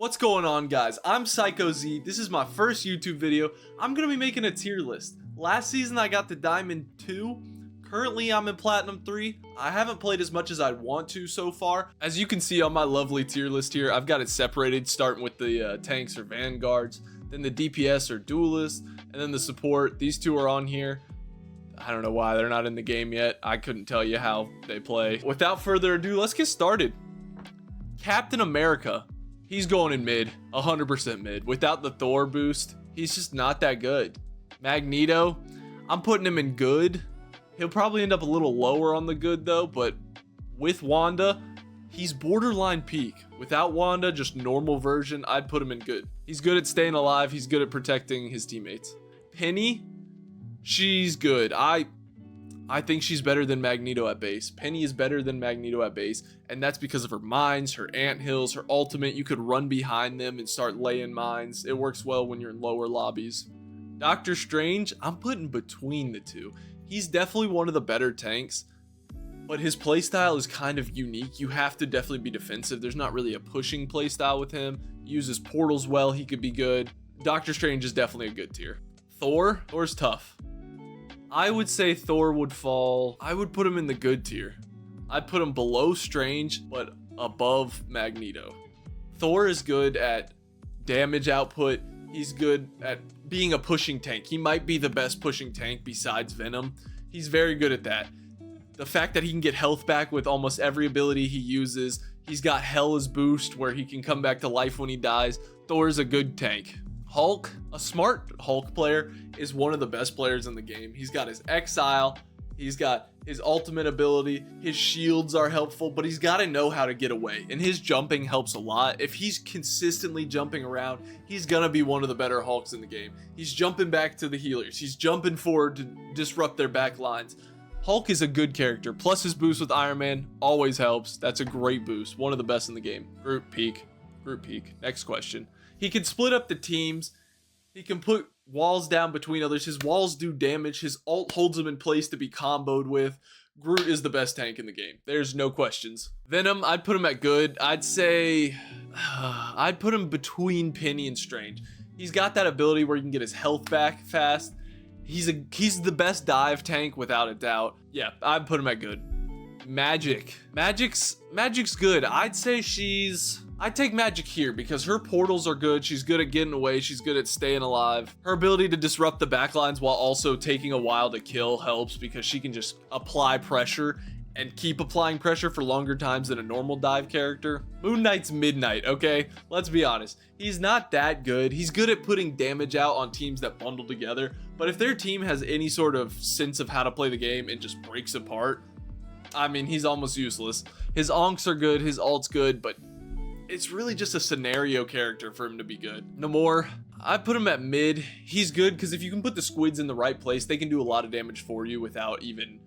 What's going on, guys? I'm Psycho Z. This is my first YouTube video. I'm gonna be making a tier list. Last season I got to Diamond 2. Currently I'm in Platinum 3. I haven't played as much as I'd want to so far. As you can see on my lovely tier list here, I've got it separated, starting with the tanks or vanguards, then the DPS or duelists, and then the support. These two are on here. I don't know why they're not in the game yet. I couldn't tell you how they play. Without further ado, let's get started. Captain America. He's going in mid, 100% mid. Without the Thor boost, he's just not that good. Magneto, I'm putting him in good. He'll probably end up a little lower on the good though, but with Wanda, he's borderline peak. Without Wanda, just normal version, I'd put him in good. He's good at staying alive. He's good at protecting his teammates. Penny, she's good. I think she's better than Magneto at base. Penny is better than Magneto at base, and that's because of her mines, her anthills, her ultimate. You could run behind them and start laying mines. It works well when you're in lower lobbies. Doctor Strange, I'm putting between the two. He's definitely one of the better tanks, but his playstyle is kind of unique. You have to definitely be defensive. There's not really a pushing playstyle with him. He uses portals well. He could be good. Doctor Strange is definitely a good tier. Thor's tough. I would say Thor would fall. I would put him in the good tier. I'd put him below Strange, but above Magneto. Thor is good at damage output. He's good at being a pushing tank. He might be the best pushing tank besides Venom. He's very good at that. The fact that he can get health back with almost every ability he uses. He's got Hell as boost where he can come back to life when he dies. Thor's a good tank. Hulk, a smart Hulk player, is one of the best players in the game. He's got his exile, he's got his ultimate ability, his shields are helpful, but he's got to know how to get away, and his jumping helps a lot. If he's consistently jumping around, he's gonna be one of the better Hulks in the game. He's jumping back to the healers, he's jumping forward to disrupt their back lines. Hulk is a good character, plus his boost with Iron Man always helps. That's a great boost, one of the best in the game. Group peak. Next question. He can split up the teams. He can put walls down between others. His walls do damage. His ult holds him in place to be comboed with. Groot is the best tank in the game. There's no questions. Venom, I'd put him at good. I'd say I'd put him between Penny and Strange. He's got that ability where he can get his health back fast. He's the best dive tank without a doubt. Yeah, I'd put him at good. Magic's good. I'd take Magic here because her portals are good. She's good at getting away. She's good at staying alive. Her ability to disrupt the backlines while also taking a while to kill helps because she can just apply pressure and keep applying pressure for longer times than a normal dive character. Moon Knight's Midnight, okay? Let's be honest. He's not that good. He's good at putting damage out on teams that bundle together, but if their team has any sort of sense of how to play the game and just breaks apart, I mean, he's almost useless. His onks are good, his ult's good, but it's really just a scenario character for him to be good. Namor, I put him at mid. He's good because if you can put the squids in the right place, they can do a lot of damage for you without even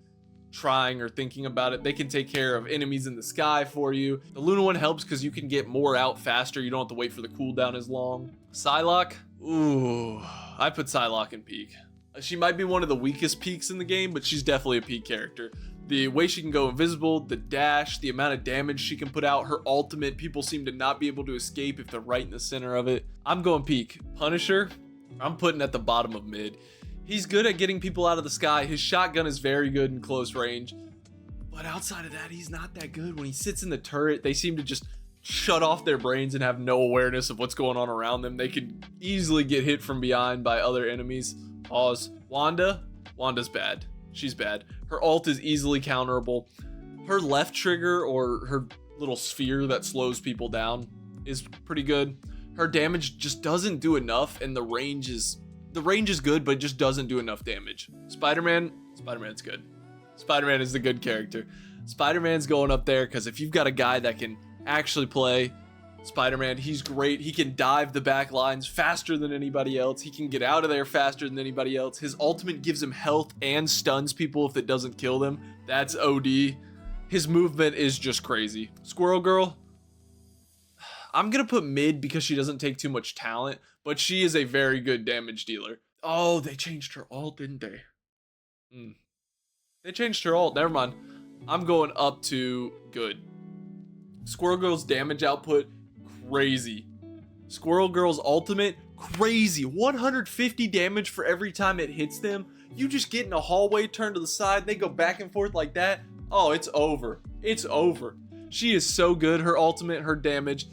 trying or thinking about it. They can take care of enemies in the sky for you. The Luna one helps because you can get more out faster. You don't have to wait for the cooldown as long. Psylocke, ooh, I put Psylocke in peak. She might be one of the weakest peaks in the game, but she's definitely a peak character. The way she can go invisible, the dash, the amount of damage she can put out, her ultimate, people seem to not be able to escape if they're right in the center of it. I'm going peak. Punisher, I'm putting at the bottom of mid. He's good at getting people out of the sky. His shotgun is very good in close range. But outside of that, he's not that good. When he sits in the turret, they seem to just shut off their brains and have no awareness of what's going on around them. They could easily get hit from behind by other enemies. Pause. Wanda's bad. She's bad. Her ult is easily counterable. Her left trigger or her little sphere that slows people down is pretty good. Her damage just doesn't do enough, and the range is good, but it just doesn't do enough damage. Spider-Man's good. Spider-Man is the good character. Spider-Man's going up there because if you've got a guy that can actually play Spider-Man, he's great. He can dive the back lines faster than anybody else. He can get out of there faster than anybody else. His ultimate gives him health and stuns people if it doesn't kill them. That's OD. His movement is just crazy. Squirrel Girl, I'm gonna put mid because she doesn't take too much talent, but she is a very good damage dealer. Oh, they changed her ult, didn't they? They changed her ult. Never mind. I'm going up to good. Squirrel Girl's damage output, crazy. Squirrel Girl's ultimate, crazy. 150 damage for every time it hits them. You just get in a hallway, turn to the side, they go back and forth like that. Oh, it's over. It's over. She is so good. Her ultimate, her damage.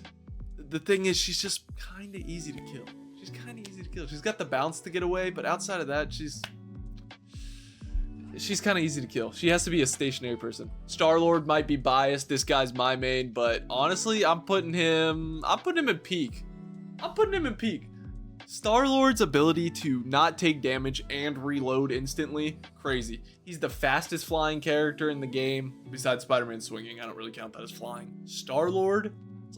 The thing is, she's just kind of easy to kill. She's kind of easy to kill. She's got the bounce to get away, but outside of that, she's kind of easy to kill. She has to be a stationary person. Star-Lord might be biased. This guy's my main, but honestly, I'm putting him in peak. I'm putting him in peak. Star-Lord's ability to not take damage and reload instantly, crazy. He's the fastest flying character in the game, besides Spider-Man swinging. I don't really count that as flying. Star-Lord's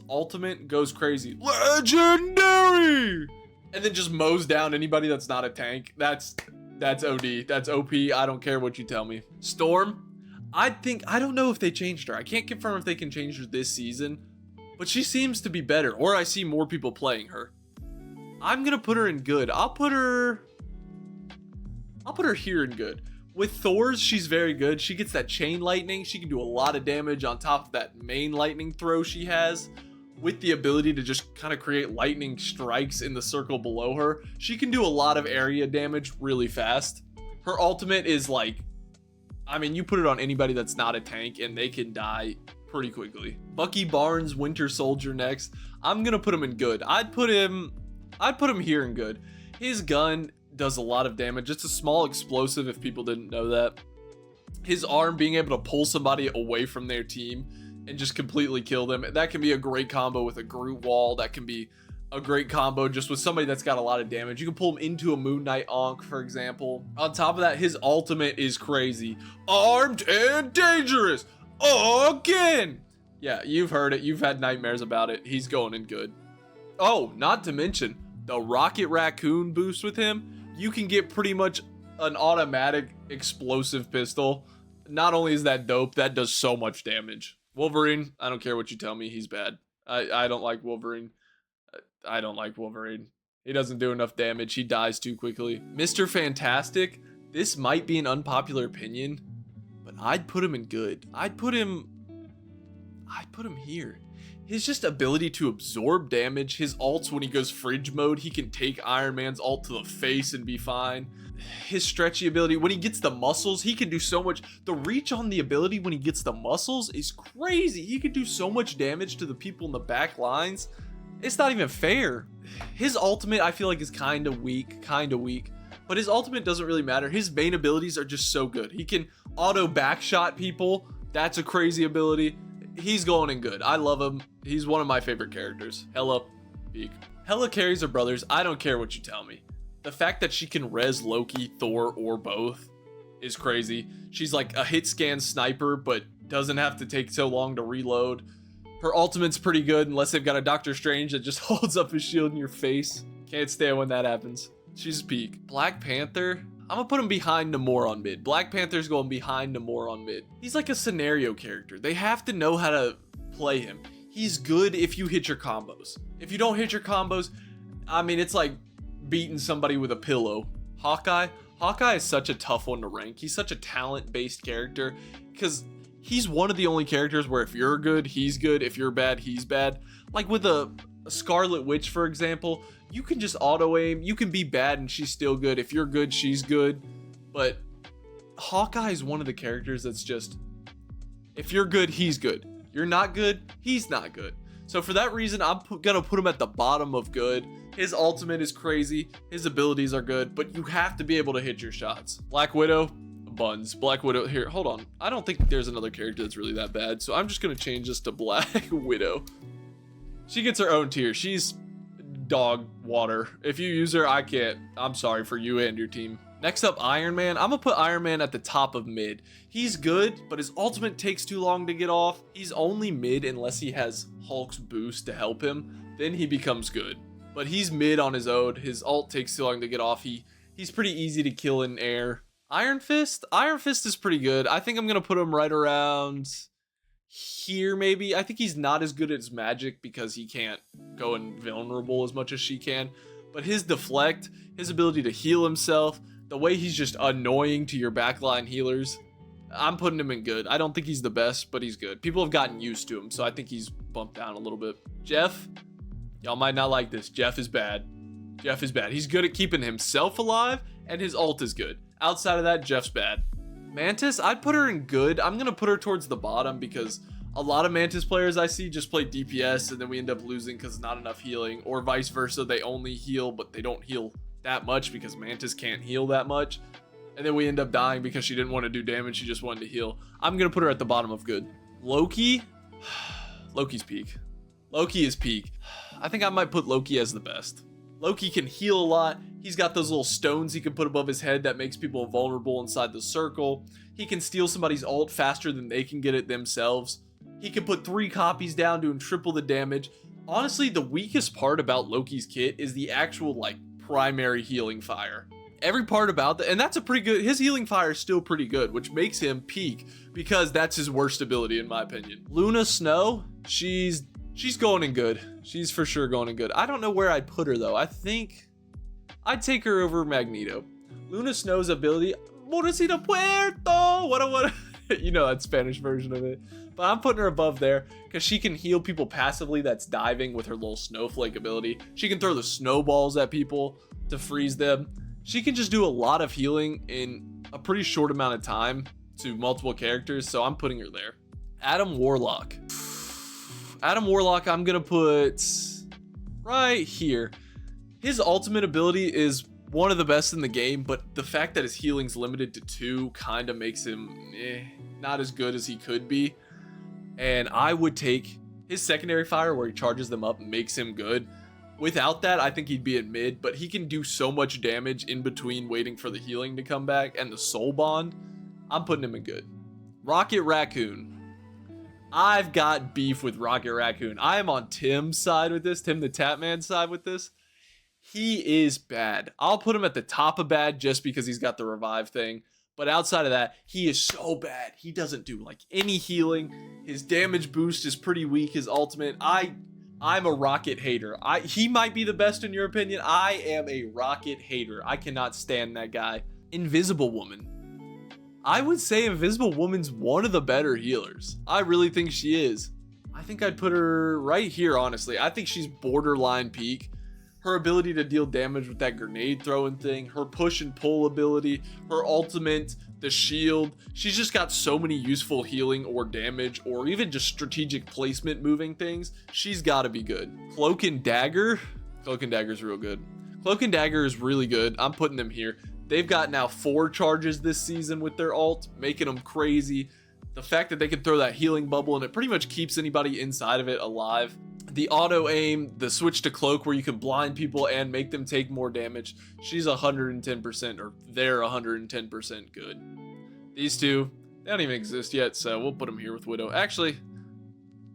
ultimate goes crazy. Legendary! And then just mows down anybody that's not a tank. That's OD. That's OP. I don't care what you tell me. Storm, I don't know if they changed her. I can't confirm if they can change her this season, but she seems to be better, or I see more people playing her. I'm gonna put her in good. I'll put her here in good. With Thor's, she's very good. She gets that chain lightning. She can do a lot of damage on top of that main lightning throw she has. With the ability to just kind of create lightning strikes in the circle below her, she can do a lot of area damage really fast. Her ultimate is like, I mean, you put it on anybody that's not a tank and they can die pretty quickly. Bucky Barnes, Winter Soldier next. I'm gonna put him in good. I'd put him here in good. His gun does a lot of damage. It's a small explosive if people didn't know that. His arm being able to pull somebody away from their team and just completely kill them. That can be a great combo with a Groot wall. That can be a great combo just with somebody that's got a lot of damage. You can pull him into a Moon Knight Ankh, for example. On top of that, his ultimate is crazy. Armed and dangerous. Again. Yeah, you've heard it. You've had nightmares about it. He's going in good. Oh, not to mention the Rocket Raccoon boost with him. You can get pretty much an automatic explosive pistol. Not only is that dope, that does so much damage. Wolverine, I don't care what you tell me, he's bad. I don't like Wolverine. I don't like Wolverine. He doesn't do enough damage. He dies too quickly. Mr. Fantastic, this might be an unpopular opinion, but I'd put him in good. I'd put him here. His just ability to absorb damage, his ults when he goes fridge mode, he can take Iron Man's ult to the face and be fine. His stretchy ability, when he gets the muscles, he can do so much. The reach on the ability when he gets the muscles is crazy. He can do so much damage to the people in the back lines. It's not even fair. His ultimate, I feel like, is kind of weak, but his ultimate doesn't really matter. His main abilities are just so good. He can auto backshot people. That's a crazy ability. He's going in good. I love him. He's one of my favorite characters. Hela, peak. Hela carries her brothers. I don't care what you tell me. The fact that she can res Loki, Thor, or both is crazy. She's like a hit scan sniper, but doesn't have to take so long to reload. Her ultimate's pretty good unless they've got a Doctor Strange that just holds up his shield in your face. Can't stand when that happens. She's peak. Black Panther, I'm gonna put him behind Namor on mid. Black Panther's going behind Namor on mid. He's like a scenario character. They have to know how to play him. He's good if you hit your combos. If you don't hit your combos, I mean, it's like beating somebody with a pillow. Hawkeye is such a tough one to rank. He's such a talent-based character because he's one of the only characters where if you're good, he's good. If you're bad, he's bad. Like with a Scarlet Witch, for example, you can just auto-aim. You can be bad and she's still good. If you're good, she's good. But Hawkeye is one of the characters that's just, if you're good, he's good. You're not good, he's not good. So for that reason, I'm gonna put him at the bottom of good. His ultimate is crazy. His abilities are good, but you have to be able to hit your shots. Black Widow, buns. Black Widow, here, hold on. I don't think there's another character that's really that bad, so I'm just gonna change this to Black Widow. She gets her own tier. She's dog water. If you use her, I can't. I'm sorry for you and your team. Next up, Iron Man. I'm gonna put Iron Man at the top of mid. He's good, but his ultimate takes too long to get off. He's only mid unless he has Hulk's boost to help him. Then he becomes good. But he's mid on his own. His ult takes too long to get off. He's pretty easy to kill in air. Iron Fist is pretty good. I think I'm gonna put him right around here maybe. I think he's not as good as Magic because he can't go invulnerable as much as she can. But his deflect, his ability to heal himself, the way he's just annoying to your backline healers, I'm putting him in good. I don't think he's the best, but he's good. People have gotten used to him, so I think he's bumped down a little bit. Jeff, Y'all might not like this. Jeff is bad. Jeff is bad. He's good at keeping himself alive, and his ult is good. Outside of that, Jeff's bad. Mantis, I'd put her in good. I'm going to put her towards the bottom because a lot of Mantis players I see just play DPS, and then we end up losing because not enough healing, or vice versa. They only heal, but they don't heal that much because Mantis can't heal that much. And then we end up dying because she didn't want to do damage. She just wanted to heal. I'm going to put her at the bottom of good. Loki. Loki's peak. Loki is peak. I think I might put Loki as the best. Loki can heal a lot. He's got those little stones he can put above his head that makes people vulnerable inside the circle. He can steal somebody's ult faster than they can get it themselves. He can put 3 copies down doing triple the damage. Honestly, the weakest part about Loki's kit is the actual like primary healing fire. Every part about that, and that's a pretty good, his healing fire is still pretty good, which makes him peak because that's his worst ability in my opinion. Luna Snow, she's going in good. She's for sure going in good. I don't know where I'd put her though. I think I'd take her over Magneto. Luna Snow's ability, Morecito Puerto, what you know that Spanish version of it. But I'm putting her above there because she can heal people passively that's diving with her little snowflake ability. She can throw the snowballs at people to freeze them. She can just do a lot of healing in a pretty short amount of time to multiple characters, so I'm putting her there. Adam Warlock. Adam Warlock, I'm gonna put right here. His ultimate ability is one of the best in the game, but the fact that his healing's limited to 2 kind of makes him not as good as he could be. And I would take his secondary fire where he charges them up and makes him good. Without that, I think he'd be in mid, but he can do so much damage in between waiting for the healing to come back and the soul bond. I'm putting him in good. Rocket Raccoon. I've got beef with Rocket Raccoon. I am on Tim's side with this, Tim the Tapman's side with this. He is bad. I'll put him at the top of bad just because he's got the revive thing. But outside of that, he is so bad. He doesn't do like any healing. His damage boost is pretty weak. His ultimate, I'm a Rocket hater. He might be the best in your opinion. I am a Rocket hater. I cannot stand that guy. Invisible Woman. I would say Invisible Woman's one of the better healers. I really think she is. I think I'd put her right here, honestly. I think she's borderline peak. Her ability to deal damage with that grenade throwing thing, her push and pull ability, her ultimate, the shield. She's just got so many useful healing or damage or even just strategic placement moving things. She's got to be good. Cloak and Dagger. Cloak and Dagger is real good. Cloak and Dagger is really good. I'm putting them here. They've got now 4 charges this season with their ult, making them crazy. The fact that they can throw that healing bubble and it pretty much keeps anybody inside of it alive. The auto aim, the switch to cloak where you can blind people and make them take more damage. She's 110%, or they're 110% good. These two, they don't even exist yet, so we'll put them here with Widow. Actually,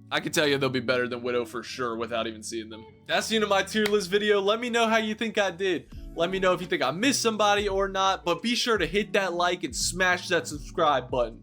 I can tell you they'll be better than Widow for sure without even seeing them. That's the end of my tier list video. Let me know how you think I did. Let me know if you think I missed somebody or not, but be sure to hit that like and smash that subscribe button.